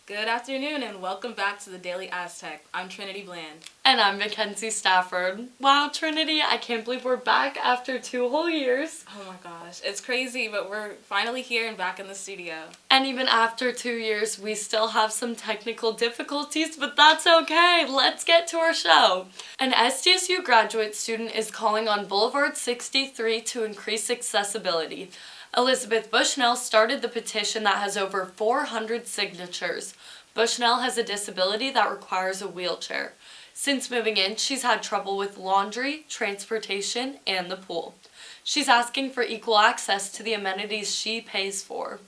Good afternoon and welcome back to the Daily Aztec. I'm Trinity Bland. And I'm Mackenzie Stafford. Wow, Trinity, I can't believe we're back after 2 whole years. Oh my gosh, it's crazy, but we're finally here and back in the studio. And even after 2 years, we still have some technical difficulties, but that's okay. Let's get to our show. An SDSU graduate student is calling on Boulevard 63 to increase accessibility. Elizabeth Bushnell started the petition that has over 400 signatures. Bushnell has a disability that requires a wheelchair. Since moving in, she's had trouble with laundry, transportation, and the pool. She's asking for equal access to the amenities she pays for.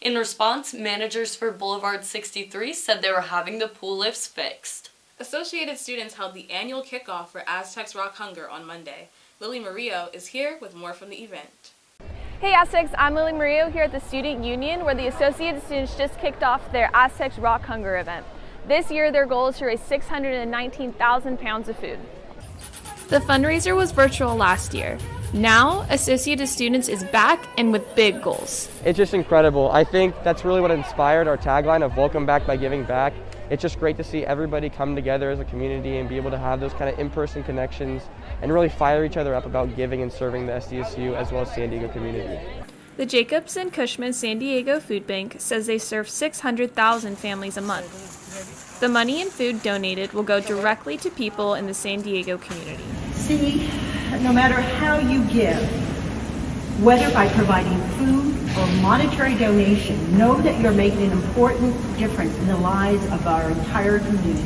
In response, managers for Boulevard 63 said they were having the pool lifts fixed. Associated students held the annual kickoff for Aztecs Rock Hunger on Monday. Lily Murillo is here with more from the event. Hey Aztecs, I'm Lily Murillo here at the Student Union where the Associated Students just kicked off their Aztecs Rock Hunger event. This year their goal is to raise 619,000 pounds of food. The fundraiser was virtual last year. Now, Associated Students is back and with big goals. It's just incredible. I think that's really what inspired our tagline of Welcome Back by Giving Back. It's just great to see everybody come together as a community and be able to have those kind of in-person connections and really fire each other up about giving and serving the SDSU as well as San Diego community. The Jacobs and Cushman San Diego Food Bank says they serve 600,000 families a month. The money and food donated will go directly to people in the San Diego community. See, no matter how you give, whether by providing food or monetary donation, know that you're making an important difference in the lives of our entire community.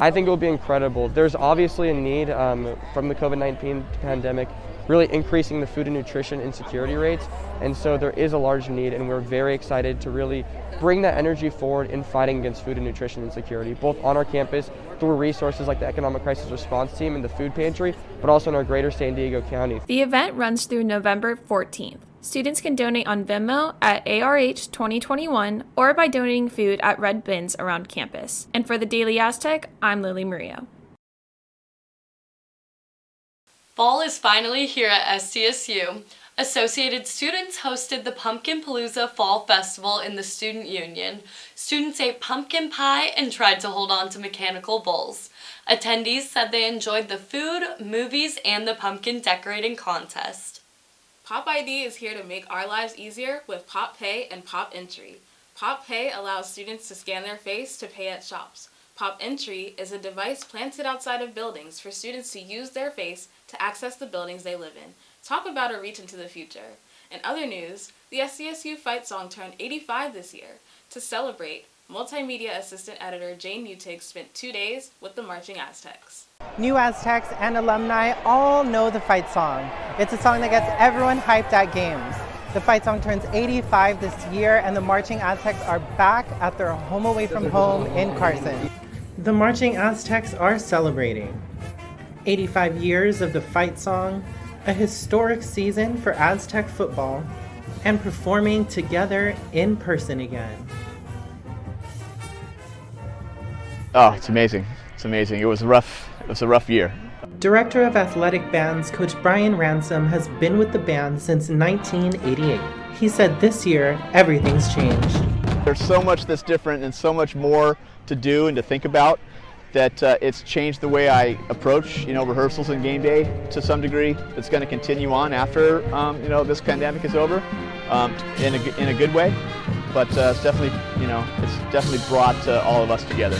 I think it will be incredible. There's obviously a need from the COVID-19 pandemic really increasing the food and nutrition insecurity rates, and so there is a large need, and we're very excited to really bring that energy forward in fighting against food and nutrition insecurity, both on our campus through resources like the Economic Crisis Response Team and the Food Pantry, but also in our greater San Diego County. The event runs through November 14th. Students can donate on Venmo at ARH 2021 or by donating food at red bins around campus. And for the Daily Aztec, I'm Lily Murillo. Fall is finally here at SDSU. Associated students hosted the Pumpkin Palooza Fall Festival in the Student Union. Students ate pumpkin pie and tried to hold on to mechanical bulls. Attendees said they enjoyed the food, movies, and the pumpkin decorating contest. Pop ID is here to make our lives easier with Pop Pay and Pop Entry. Pop Pay allows students to scan their face to pay at shops. Pop Entry is a device planted outside of buildings for students to use their face to access the buildings they live in. Talk about a reach into the future. In other news, the SDSU fight song turned 85 this year. To celebrate, Multimedia Assistant Editor Jane Mutig spent 2 days with the Marching Aztecs. New Aztecs and alumni all know the fight song. It's a song that gets everyone hyped at games. The fight song turns 85 this year, and the Marching Aztecs are back at their home away from home in Carson. The Marching Aztecs are celebrating 85 years of the fight song, a historic season for Aztec football, and performing together in person again. Oh, it's amazing. It's amazing. It was a rough year. Director of Athletic Bands, Coach Brian Ransom, has been with the band since 1988. He said this year, everything's changed. There's so much that's different and so much more to do and to think about that it's changed the way I approach, rehearsals and game day to some degree. It's going to continue on after, this pandemic is over, in a good way. But it's definitely brought all of us together.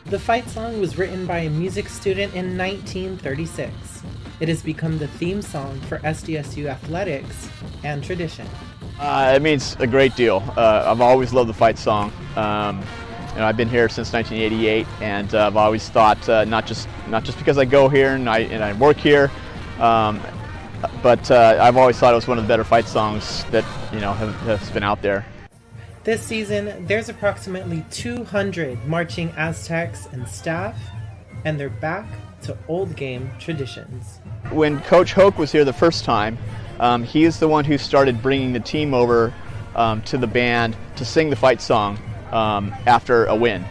The fight song was written by a music student in 1936. It has become the theme song for SDSU athletics and tradition. It means a great deal. I've always loved the fight song. I've been here since 1988, and I've always thought not just because I go here and I work here, but I've always thought it was one of the better fight songs that has been out there. This season, there's approximately 200 Marching Aztecs and staff, and they're back to old game traditions. When Coach Hoke was here the first time, he is the one who started bringing the team over to the band to sing the fight song after a win.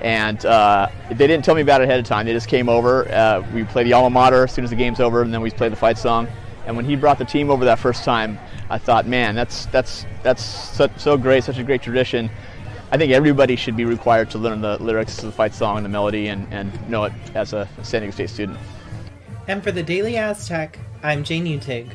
And they didn't tell me about it ahead of time. They just came over. We play the alma mater as soon as the game's over, and then we play the fight song. And when he brought the team over that first time, I thought, man, that's so great, such a great tradition. I think everybody should be required to learn the lyrics to the fight song and the melody and know it as a San Diego State student. And for the Daily Aztec, I'm Jane Utig.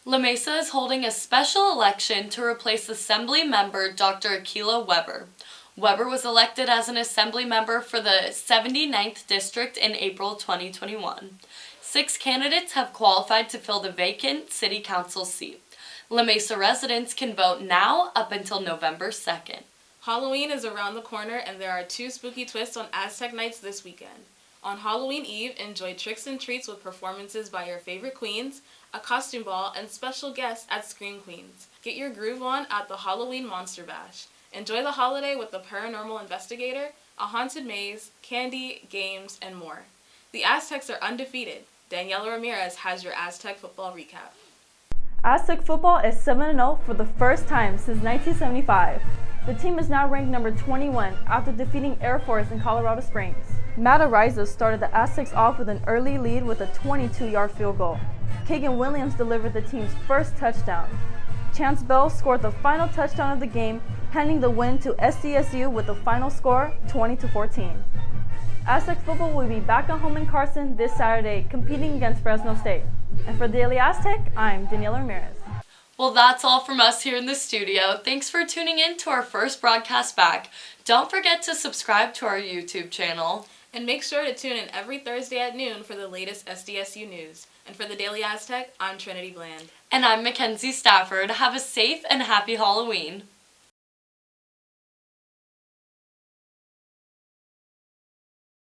La Mesa is holding a special election to replace Assembly member Dr. Akila Weber. Weber was elected as an Assembly member for the 79th District in April 2021. 6 candidates have qualified to fill the vacant City Council seat. La Mesa residents can vote now up until November 2nd. Halloween is around the corner, and there are 2 spooky twists on Aztec nights this weekend. On Halloween Eve, enjoy tricks and treats with performances by your favorite queens, a costume ball, and special guests at Scream Queens. Get your groove on at the Halloween Monster Bash. Enjoy the holiday with the paranormal investigator, a haunted maze, candy, games, and more. The Aztecs are undefeated. Daniela Ramirez has your Aztec football recap. Aztec football is 7-0 for the first time since 1975. The team is now ranked number 21 after defeating Air Force in Colorado Springs. Matt Ariza started the Aztecs off with an early lead with a 22-yard field goal. Kagan Williams delivered the team's first touchdown. Chance Bell scored the final touchdown of the game, handing the win to SDSU with the final score 20-14. Aztec football will be back at home in Carson this Saturday, competing against Fresno State. And for Daily Aztec, I'm Daniela Ramirez. Well, that's all from us here in the studio. Thanks for tuning in to our first broadcast back. Don't forget to subscribe to our YouTube channel. And make sure to tune in every Thursday at noon for the latest SDSU news. And for the Daily Aztec, I'm Trinity Bland. And I'm Mackenzie Stafford. Have a safe and happy Halloween.